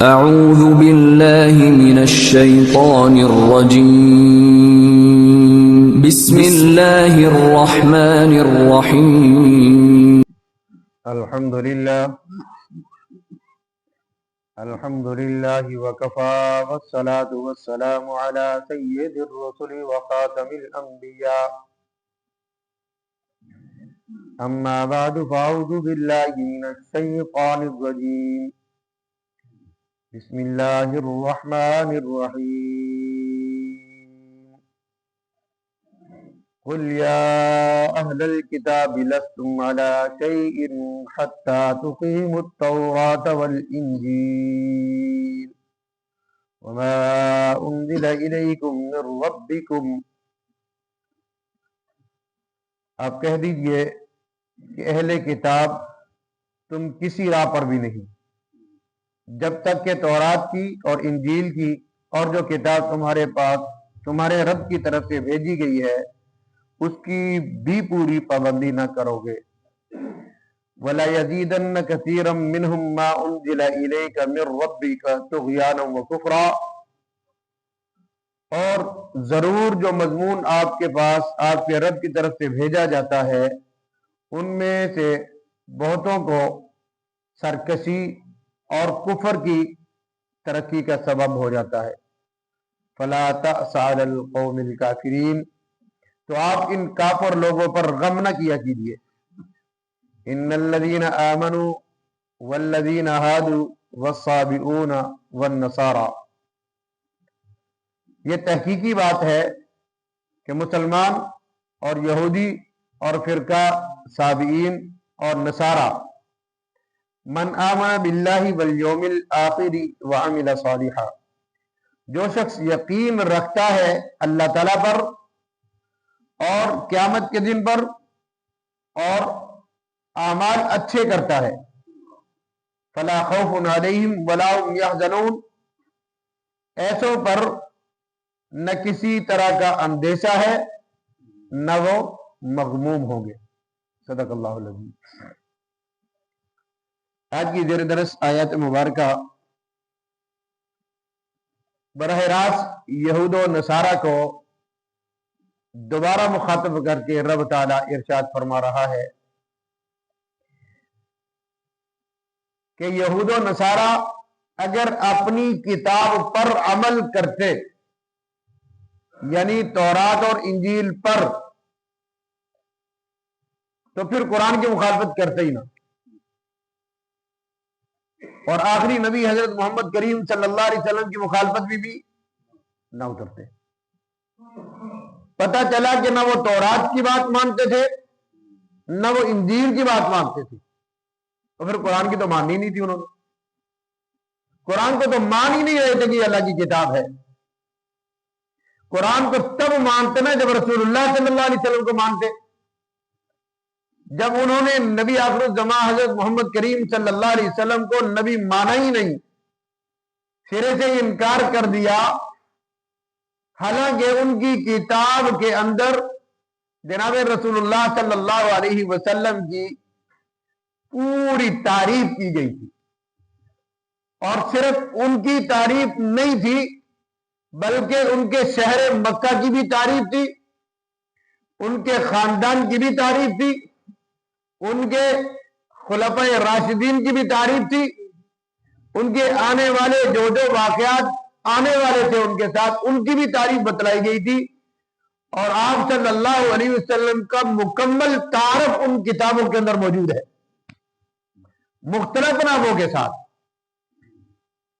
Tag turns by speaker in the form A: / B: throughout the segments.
A: اعوذ باللہ من الشیطان الرجیم بسم اللہ الرحمن الرحیم
B: الحمدللہ وکفا والصلاة والسلام علی سید الرسل وخاتم الانبیاء اما بعد فاعوذ باللہ من الشیطان الرجیم بسم اللہ الرحمن الرحیم قل یا اہل الکتاب لستم علی شیء حتی تقیموا التوراة والانجیل وما انزل الیکم من ربکم۔ آپ کہہ دیجئے کہ اہل کتاب تم کسی راہ پر بھی نہیں جب تک کہ تورات کی اور انجیل کی اور جو کتاب تمہارے پاس تمہارے رب کی طرف سے بھیجی گئی ہے اس کی بھی پوری پابندی نہ کرو گے۔ وَلَا يَزِيدَنَّ كَثِيرًا مِّنْهُمْ مَا أُنزِلَ إِلَيْكَ مِن رَّبِّكَ طُغْيَانًا وَكُفْرًا، اور ضرور جو مضمون آپ کے پاس آپ کے رب کی طرف سے بھیجا جاتا ہے ان میں سے بہتوں کو سرکشی اور کفر کی ترقی کا سبب ہو جاتا ہے۔ فَلَا تَأْسَ عَلَى الْقَوْمِ الْكَافِرِينَ، تو آپ ان کافر لوگوں پر غم نہ کیا کیجیے۔ ان الذین آمنوا والذین ہادوا والصابئون والنصارى، یہ تحقیقی بات ہے کہ مسلمان اور یہودی اور فرقہ صابئین اور نصارہ من آمن باللہ والیوم الآخر وعمل صالحا، جو شخص یقین رکھتا ہے اللہ تعالیٰ پر اور قیامت کے دن پر اور اعمال اچھے کرتا ہے، فلا خوف علیہم ولا هم یحزنون، ایسوں پر نہ کسی طرح کا اندیشہ ہے نہ وہ مغموم ہوں گے۔ صدق اللہ العظیم۔ آج کی زیر درس آیات مبارکہ براہ راست یہود و نصارہ کو دوبارہ مخاطب کر کے رب تعالیٰ ارشاد فرما رہا ہے کہ یہود و نصارہ اگر اپنی کتاب پر عمل کرتے، یعنی تورات اور انجیل پر، تو پھر قرآن کی مخالفت کرتے ہی نہ، اور آخری نبی حضرت محمد کریم صلی اللہ علیہ وسلم کی مخالفت بھی نہ اترتے۔ پتہ چلا کہ نہ وہ تورات کی بات مانتے تھے نہ وہ انجیل کی بات مانتے تھے، تو پھر قرآن کی تو ماننی نہیں تھی انہوں نے۔ قرآن کو تو مان ہی نہیں رہے تھے کہ یہ اللہ کی کتاب ہے۔ قرآن کو تب مانتے نا جب رسول اللہ صلی اللہ علیہ وسلم کو مانتے، جب انہوں نے نبی آخر الزمان حضرت محمد کریم صلی اللہ علیہ وسلم کو نبی مانا ہی نہیں، سرے سے انکار کر دیا، حالانکہ ان کی کتاب کے اندر جناب رسول اللہ صلی اللہ علیہ وسلم کی پوری تعریف کی گئی تھی، اور صرف ان کی تعریف نہیں تھی بلکہ ان کے شہر مکہ کی بھی تعریف تھی، ان کے خاندان کی بھی تعریف تھی، ان کے خلفائے راشدین کی بھی تعریف تھی، ان کے آنے والے جو واقعات آنے والے تھے ان کے ساتھ ان کی بھی تعریف بتلائی گئی تھی، اور آپ صلی اللہ علیہ وسلم کا مکمل تعارف ان کتابوں کے اندر موجود ہے مختلف ناموں کے ساتھ۔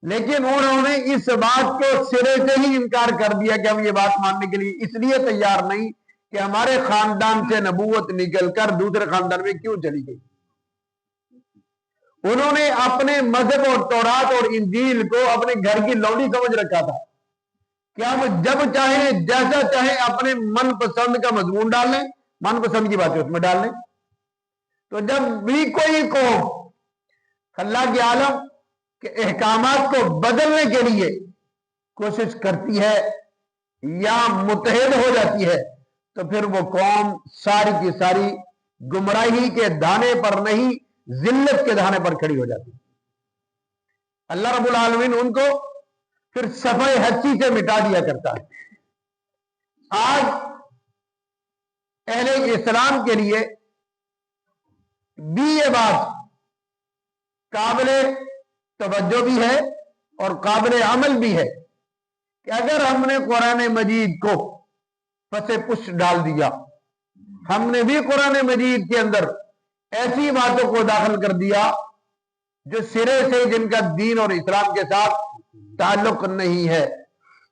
B: لیکن انہوں نے اس بات کو سرے سے ہی انکار کر دیا کہ ہم یہ بات ماننے کے لیے اس لیے تیار نہیں کہ ہمارے خاندان سے نبوت نکل کر دوسرے خاندان میں کیوں چلی گئی۔ انہوں نے اپنے مذہب اور تورات اور انجیل کو اپنے گھر کی لونڈی سمجھ رکھا تھا کہ ہم جب چاہیں جیسا چاہیں اپنے من پسند کا مضمون ڈال لیں، من پسند کی باتیں اس میں ڈال لیں۔ تو جب بھی کوئی قوم اللہ کے عالم کے احکامات کو بدلنے کے لیے کوشش کرتی ہے یا متحد ہو جاتی ہے تو پھر وہ قوم ساری کی ساری گمراہی کے دانے پر نہیں ذلت کے دہانے پر کھڑی ہو جاتی۔ اللہ رب العالمین ان کو پھر صفحہ ہستی سے مٹا دیا کرتا ہے۔ آج اہل اسلام کے لیے بھی یہ بات قابل توجہ بھی ہے اور قابل عمل بھی ہے کہ اگر ہم نے قرآن مجید کو پس پش ڈال دیا، ہم نے بھی قرآن مجید کے اندر ایسی باتوں کو داخل کر دیا جو سرے سے جن کا دین اور اسلام کے ساتھ تعلق نہیں ہے،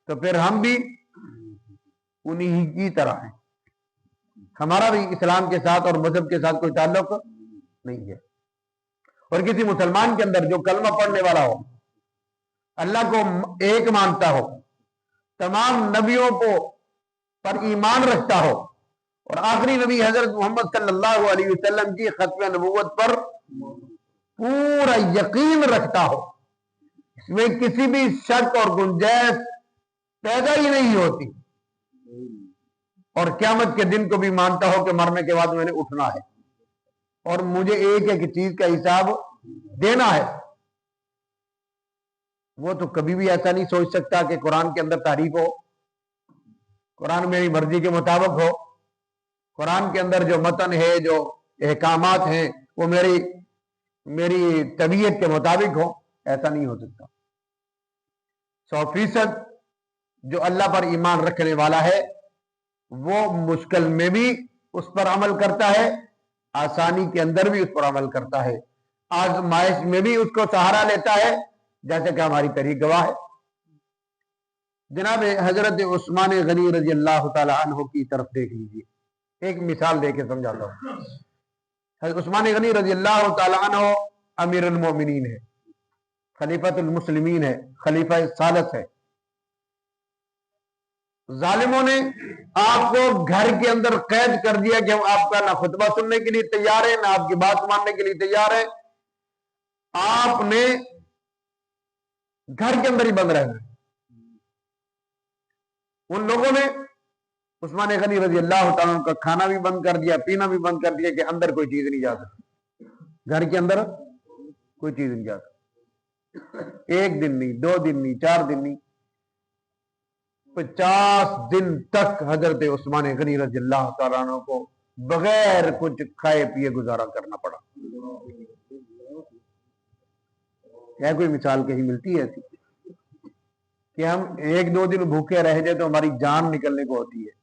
B: تو پھر ہم بھی انہی کی طرح ہیں، ہمارا بھی اسلام کے ساتھ اور مذہب کے ساتھ کوئی تعلق نہیں ہے۔ اور کسی مسلمان کے اندر جو کلمہ پڑھنے والا ہو، اللہ کو ایک مانتا ہو، تمام نبیوں کو پر ایمان رکھتا ہو، اور آخری نبی حضرت محمد صلی اللہ علیہ وسلم کی ختم نبوت پر پورا یقین رکھتا ہو، اس میں کسی بھی شک اور گنجائش پیدا ہی نہیں ہوتی، اور قیامت کے دن کو بھی مانتا ہو کہ مرنے کے بعد میں نے اٹھنا ہے اور مجھے ایک ایک چیز کا حساب دینا ہے، وہ تو کبھی بھی ایسا نہیں سوچ سکتا کہ قرآن کے اندر تعریف ہو، قرآن میری مرضی کے مطابق ہو، قرآن کے اندر جو متن ہے، جو احکامات ہیں، وہ میری طبیعت کے مطابق ہو، ایسا نہیں ہو سکتا۔ 100% جو اللہ پر ایمان رکھنے والا ہے وہ مشکل میں بھی اس پر عمل کرتا ہے، آسانی کے اندر بھی اس پر عمل کرتا ہے، آزمائش میں بھی اس کو سہارا لیتا ہے، جیسے کہ ہماری تاریخ گواہ ہے۔ جناب حضرت عثمان غنی رضی اللہ تعالی عنہ کی طرف دیکھ لیجیے، ایک مثال دے کے سمجھاتا ہوں۔ حضرت عثمان غنی رضی اللہ تعالی عنہ امیر المومنین ہے، خلیفۃ المسلمین ہے، خلیفہ ثالث ہے۔ ظالموں نے آپ کو گھر کے اندر قید کر دیا کہ ہم آپ کا نہ خطبہ سننے کے لیے تیار ہیں، نہ آپ کی بات ماننے کے لیے تیار ہیں، آپ نے گھر کے اندر ہی بند رہنا ہے۔ ان لوگوں نے عثمان غنی رضی اللہ تعالیٰ عنہ کا کھانا بھی بند کر دیا، پینا بھی بند کر دیا کہ اندر کوئی چیز نہیں جا سکتی، گھر کے اندر کوئی چیز نہیں جا سکتی۔ 1 دن نہیں، 2 دن نہیں، 4 دن نہیں، 50 دن تک حضرت عثمان غنی رضی اللہ تعالیٰ عنہ کو بغیر کچھ کھائے پیے گزارا کرنا پڑا۔ کیا کوئی مثال کہیں ملتی ہے ایسی کہ ہم 1-2 دن بھوکے رہ جائے تو ہماری جان نکلنے کو ہوتی ہے،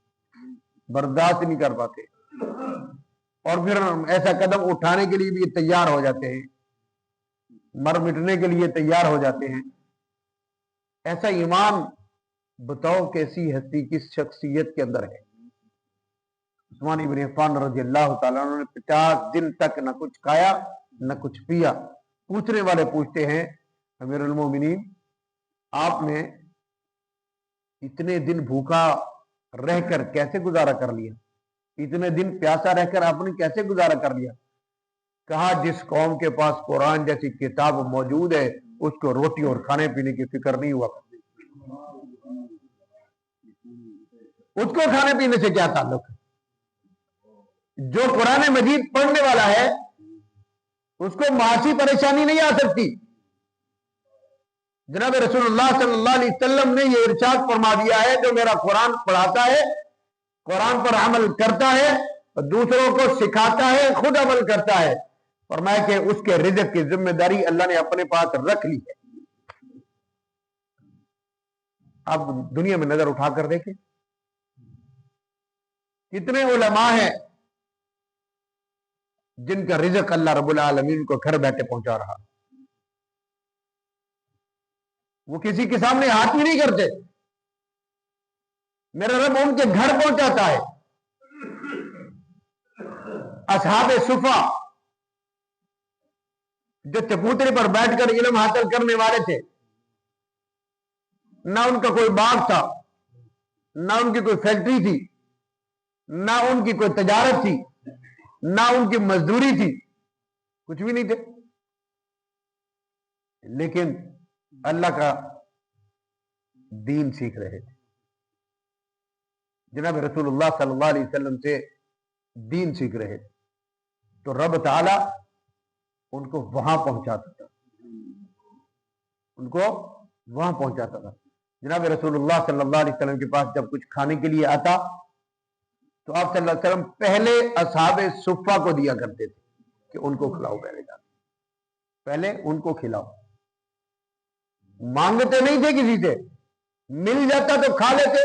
B: برداشت نہیں کر پاتے، اور پھر ایسا قدم اٹھانے کے لیے بھی تیار ہو جاتے ہیں، مر مٹنے کے لیے تیار ہو جاتے ہیں۔ ایسا ایمان بتاؤ کیسی ہستی کس شخصیت کے اندر ہے؟ عثمان ابن عفان رضی اللہ تعالیٰ عنہ نے 50 دن تک نہ کچھ کھایا نہ کچھ پیا۔ پوچھنے والے پوچھتے ہیں امیر المومنین، آپ نے اتنے دن بھوکا رہ کر کیسے گزارا کر لیا؟ اتنے دن پیاسا رہ کر آپ نے کیسے گزارا کر لیا؟ کہا جس قوم کے پاس قرآن جیسی کتاب موجود ہے اس کو روٹی اور کھانے پینے کی فکر نہیں ہوا کرتی، اس کو کھانے پینے سے کیا تعلق ہے؟ جو قرآن مجید پڑھنے والا ہے اس کو معاشی پریشانی نہیں آ سکتی۔ جناب رسول اللہ صلی اللہ علیہ وسلم نے یہ ارشاد فرما دیا ہے جو میرا قرآن پڑھاتا ہے، قرآن پر عمل کرتا ہے، دوسروں کو سکھاتا ہے، خود عمل کرتا ہے، فرمایا کہ اس کے رزق کی ذمہ داری اللہ نے اپنے پاس رکھ لی ہے۔ اب دنیا میں نظر اٹھا کر دیکھیں کتنے علماء ہیں جن کا رزق اللہ رب العالمین کو گھر بیٹھے پہنچا رہا، وہ کسی کے سامنے ہاتھ ہی نہیں کرتے، میرا رب ان کے گھر پہنچاتا ہے۔ اصحاب صفا جو چبوترے پر بیٹھ کر علم حاصل کرنے والے تھے، نہ ان کا کوئی باغ تھا، نہ ان کی کوئی فیکٹری تھی، نہ ان کی کوئی تجارت تھی، نہ ان کی مزدوری تھی، کچھ بھی نہیں تھے، لیکن اللہ کا دین سیکھ رہے تھے، جناب رسول اللہ صلی اللہ علیہ وسلم سے دین سیکھ رہے تھے، تو رب تعالی ان کو وہاں پہنچاتا تھا۔ ان کو وہاں پہنچاتا تھا. جناب رسول اللہ صلی اللہ علیہ وسلم کے پاس جب کچھ کھانے کے لیے آتا تو آپ صلی اللہ علیہ وسلم پہلے اصحاب صفہ کو دیا کرتے تھے کہ ان کو کھلاؤ، پہلے ان کو کھلاؤ. مانگتے نہیں تھے کسی سے، مل جاتا تو کھا لیتے،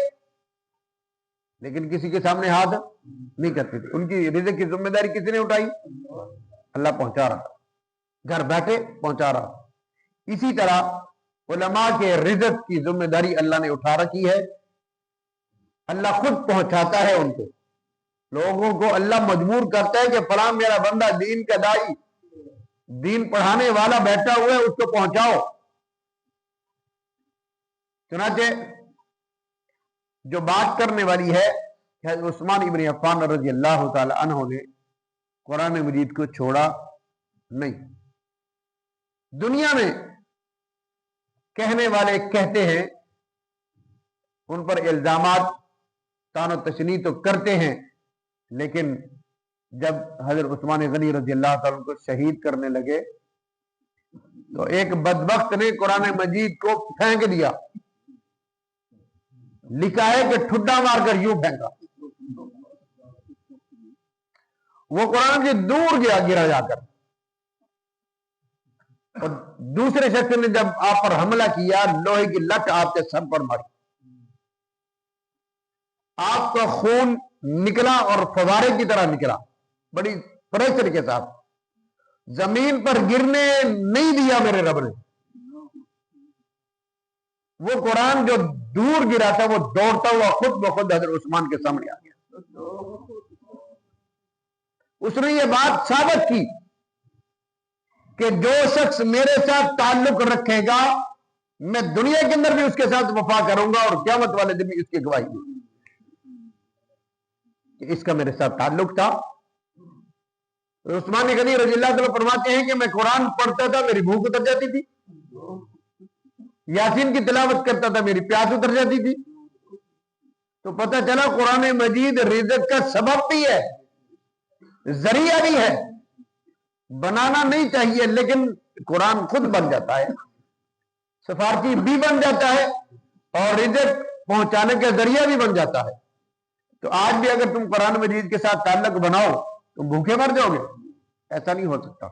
B: لیکن کسی کے سامنے ہاتھ نہیں کرتے تھے. ان کی رزق کی ذمہ داری کس نے اٹھائی؟ اللہ پہنچا رہا، گھر بیٹھے پہنچا رہا. اسی طرح علماء کے رزق کی ذمہ داری اللہ نے اٹھا رکھی ہے. اللہ خود پہنچاتا ہے ان کو. لوگوں کو اللہ مجبور کرتا ہے کہ فلاں میرا بندہ دین کا دائی، دین پڑھانے والا بیٹھا ہوا ہے، اس کو پہنچاؤ. چنانچہ جو بات کرنے والی ہے حضرت عثمان ابن عفان رضی اللہ تعالی عنہ نے قرآن مجید کو چھوڑا نہیں. دنیا میں کہنے والے کہتے ہیں، ان پر الزامات تان و تشنیع تو کرتے ہیں، لیکن جب حضرت عثمان غنی رضی اللہ تعالیٰ کو شہید کرنے لگے تو ایک بدبخت نے قرآن مجید کو پھینک دیا. لکھا ہے کہ ٹھڈا مار کر یوں پھینکا، وہ قرآن سے دور گیا، گرا جا کر. اور دوسرے شخص نے جب آپ پر حملہ کیا، لوہے کی لٹ آپ کے سر پر ماری، آپ کا خون نکلا اور فوارے کی طرح نکلا، بڑی پریشر کے ساتھ. زمین پر گرنے نہیں دیا میرے رب نے. وہ قرآن جو دور گرا تھا وہ دوڑتا ہوا خود بخود حضرت عثمان کے سامنے آ گیا. اس نے یہ بات ثابت کی کہ جو شخص میرے ساتھ تعلق رکھے گا میں دنیا کے اندر بھی اس کے ساتھ وفا کروں گا، اور قیامت والے دن بھی اس کی گواہی دوں گا کہ اس کا میرے ساتھ تعلق تھا. عثمان غنی رضی اللہ تعالیٰ فرماتے ہیں کہ میں قرآن پڑھتا تھا میری بھوک اتر جاتی تھی، یاسین کی تلاوت کرتا تھا میری پیاس اتر جاتی تھی. تو پتہ چلا قرآن مجید رزق کا سبب بھی ہے، ذریعہ بھی ہے. بنانا نہیں چاہیے، لیکن قرآن خود بن جاتا ہے، سفارتی بھی بن جاتا ہے، اور رزق پہنچانے کا ذریعہ بھی بن جاتا ہے. تو آج بھی اگر تم قرآن مجید کے ساتھ تعلق بناؤ تم بھوکے مر جاؤ گے. ایسا نہیں ہو سکتا،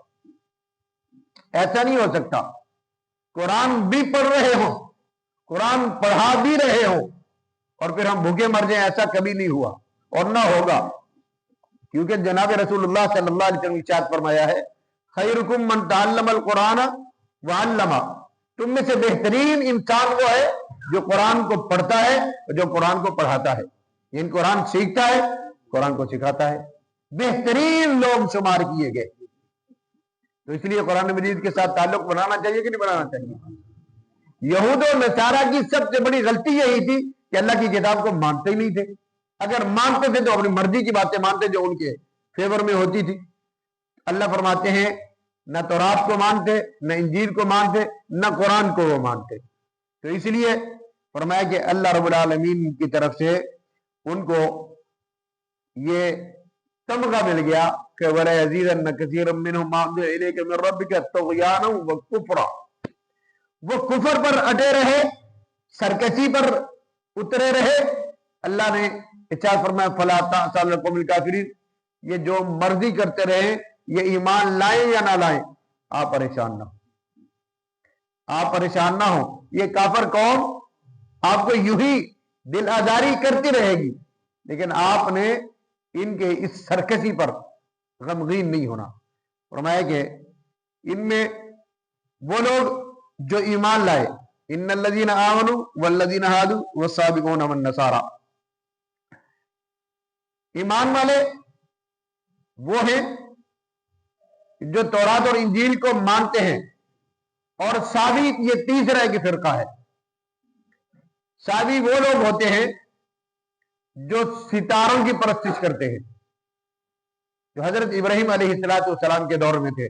B: ایسا نہیں ہو سکتا. قرآن بھی پڑھ رہے ہو، قرآن پڑھا بھی رہے ہو، اور پھر ہم بھوکے مر جائیں، ایسا کبھی نہیں ہوا اور نہ ہوگا. کیونکہ جناب رسول اللہ صلی اللہ علیہ وسلم نے ارشاد فرمایا ہے، خیرکم من تعلم القرآن وعلمہ، تم میں سے بہترین انسان وہ ہے جو قرآن کو پڑھتا ہے اور جو قرآن کو پڑھاتا ہے. یعنی قرآن سیکھتا ہے، قرآن کو سکھاتا ہے. بہترین لوگ شمار کیے گئے. تو اس لیے قرآن مجید کے ساتھ تعلق بنانا چاہیے کہ نہیں بنانا چاہیے؟ یہود و نصارہ کی سب سے بڑی غلطی یہی تھی کہ اللہ کی کتاب کو مانتے ہی نہیں تھے. اگر مانتے تھے تو اپنی مرضی کی باتیں مانتے جو ان کے فیور میں ہوتی تھی. اللہ فرماتے ہیں نہ تورات کو مانتے، نہ انجیل کو مانتے، نہ قرآن کو وہ مانتے. تو اس لیے فرمایا کہ اللہ رب العالمین کی طرف سے ان کو یہ تمغہ مل گیا کہ وَلَا يَزِيدَنَّ كَثِيرًا مِّنْهُمْ مَا أُنزِلَ إِلَيْكَ مِن رَّبِّكَ طُغْيَانًا وَكُفْرًا. وہ کفر پر اٹے رہے، سرکشی پر اترے رہے. اللہ نے ارشاد فرمایا فَلَا تَأْسَ عَلَى الْقَوْمِ الْكَافِرِينَ، یہ جو مرضی کرتے رہے، یہ ایمان لائیں یا نہ لائیں، آپ پریشان نہ ہو، آپ پریشان نہ ہو. یہ کافر قوم آپ کو یوں ہی دل آزاری کرتی رہے گی، لیکن آپ نے ان کے اس سرکشی پر غمگین نہیں ہونا. فرمایا کہ ان میں وہ لوگ جو ایمان لائے، ان الذین آمنوا والذین ہادوا والسابقون والنصارى، ایمان والے وہ ہیں جو تورات اور انجیل کو مانتے ہیں. اور سابی یہ تیسرا ایک فرقہ ہے. سابی وہ لوگ ہوتے ہیں جو ستاروں کی پرستش کرتے ہیں، جو حضرت ابراہیم علیہ السلام کے دور میں تھے.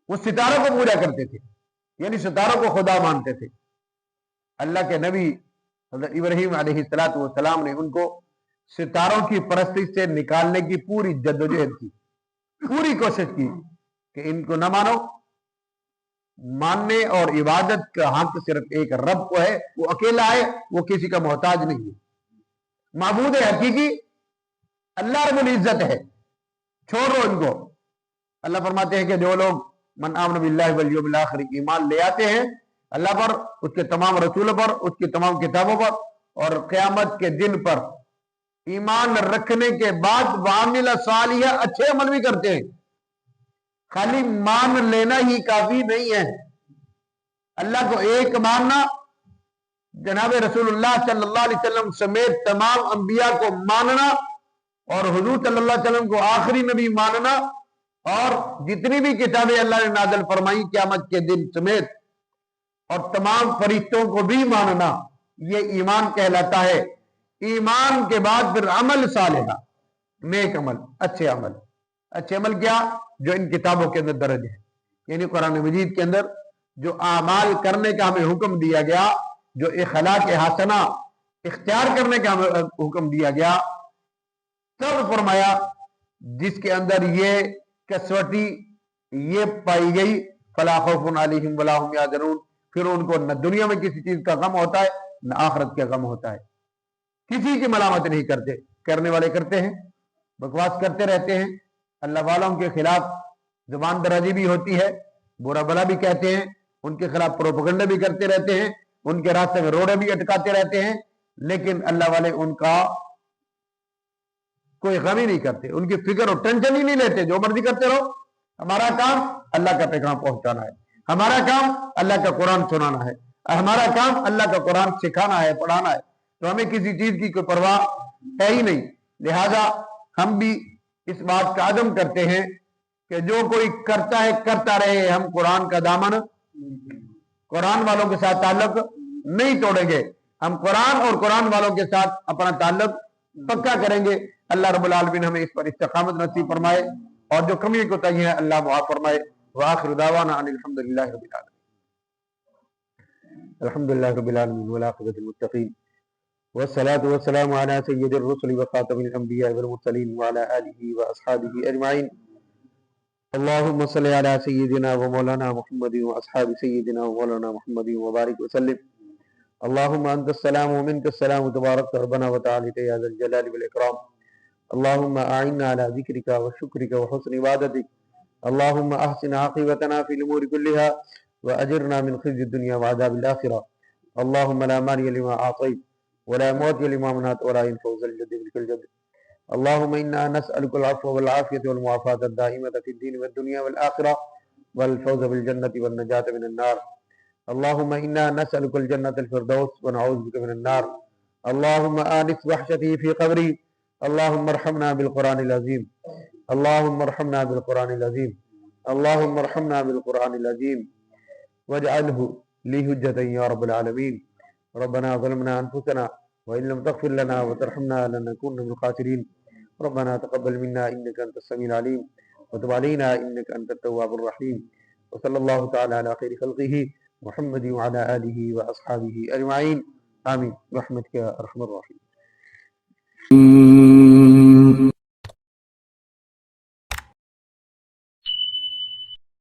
B: وہ ستاروں کو پوجا کرتے تھے، یعنی ستاروں کو خدا مانتے تھے. اللہ کے نبی حضرت ابراہیم علیہ السلام نے ان کو ستاروں کی پرستش سے نکالنے کی پوری جدوجہد کی، پوری کوشش کی کہ ان کو نہ مانو، ماننے اور عبادت کا حق صرف ایک رب کو ہے، وہ اکیلا ہے، وہ کسی کا محتاج نہیں ہے۔ معبود حقیقی اللہ رب العزت ہے، چھوڑو ان کو۔ اللہ فرماتے ہیں کہ جو لوگ من آمن باللہ والیوم الآخر ایمان لے آتے ہیں اللہ پر، اس کے تمام رسولوں پر، اس کی تمام کتابوں پر، اور قیامت کے دن پر ایمان رکھنے کے بعد وعمل صالحا اچھے عمل بھی کرتے ہیں۔ خالی مان لینا ہی کافی نہیں ہے، اللہ کو ایک ماننا، جناب رسول اللہ صلی اللہ علیہ وسلم سمیت تمام انبیاء کو ماننا، اور حضور صلی اللہ علیہ وسلم کو آخری نبی ماننا، اور جتنی بھی کتابیں اللہ نے نازل فرمائی قیامت کے دن سمیت، اور تمام فرشتوں کو بھی ماننا، یہ ایمان کہلاتا ہے۔ ایمان کے بعد پھر عمل صالحہ، نیک عمل، اچھے عمل۔ اچھے عمل کیا؟ جو ان کتابوں کے اندر درج ہے، یعنی قرآن مجید کے اندر جو اعمال کرنے کا ہمیں حکم دیا گیا، جو اخلاق حسنہ اختیار کرنے کا ہمیں حکم دیا گیا، تب فرمایا جس کے اندر یہ کسوٹی یہ پائی گئی، فلا خوف علیہم ولا هم یحزنون، پھر ان کو نہ دنیا میں کسی چیز کا غم ہوتا ہے نہ آخرت کا غم ہوتا ہے۔ کسی کی ملامت نہیں کرتے، کرنے والے کرتے ہیں، بکواس کرتے رہتے ہیں، اللہ والوں کے خلاف زبان درازی بھی ہوتی ہے، برا بلا بھی کہتے ہیں، ان کے خلاف پروپیگنڈا بھی کرتے رہتے ہیں، ان کے راستے میں روڑے بھی اٹکاتے رہتے ہیں، لیکن اللہ والے ان کا کوئی غم ہی نہیں کرتے، ان کی فکر اور ٹینشن ہی نہیں لیتے، جو مرضی کرتے رہو، ہمارا کام اللہ کا پیغام پہنچانا ہے، ہمارا کام اللہ کا قرآن سنانا ہے، ہمارا کام اللہ کا قرآن سکھانا ہے، پڑھانا ہے، تو ہمیں کسی چیز کی کوئی پرواہ ہے ہی نہیں۔ لہذا ہم بھی اس بات کا عزم کرتے ہیں کہ جو کوئی کرتا ہے کرتا رہے، ہم قرآن کا دامن، قرآن والوں کے ساتھ تعلق نہیں توڑیں گے، ہم قرآن اور قرآن والوں کے ساتھ اپنا تعلق پکا کریں گے۔ اللہ رب العالمین ہمیں اس پر استقامت نصیب فرمائے، اور جو کمی کوتاہی ہے اللہ معاف فرمائے۔ وآخر دعوانا ان الحمد للہ رب العالمین۔ الحمد للہ رب العالمین والعاقبۃ للمتقین، والصلاة والسلام على سید الرسل وخاتم الانبیاء والمرسلین وعلى آلہ واصحابہ اجمعین۔ اللہم صلی علی سیدنا و مولانا محمد واصحاب سیدنا و مولانا محمد وبارک وسلم۔ اللہم انت السلام ومنک السلام تبارک ربنا وتعالی یا ذا الجلال والاکرام۔ اللہم اعنا علی ذکرک وشکرک وحسن عبادتک۔ اللہم احسن عاقبتنا فی الامور کلہا واجرنا من خزي الدنيا وعذاب الآخرة۔ اللهم لا مانع لما أعطيت ولا معطي لما منعت ولا ينفع ذا الجد منك الجد۔ اللهم إنا نسألك العفو والعافية والمعافاة الدائمة في الدين والدنيا والآخرة، والفوز بالجنة والنجاة من النار۔ اللهم إنا نسألك الجنة الفردوس ونعوذ بك من النار۔ اللهم آنس وحشتي في قبري۔ اللهم ارحمنا بالقرآن العظيم۔ اللهم ارحمنا بالقرآن العظيم۔ اللهم ارحمنا بالقرآن العظيم واجعله لي حجة يا رب العالمين۔ ربنا ظلمنا أنفسنا وإن لم تغفر لنا وترحمنا لنكون من الخاسرين۔ ربنا تقبل منا إنك أنت السميع العليم وتب علينا إنك أنت التواب الرحيم۔ وصلى الله تعالى على خير خلقه محمد وعلى آله وأصحابه أجمعين، آمين برحمتك يا أرحم الراحمين۔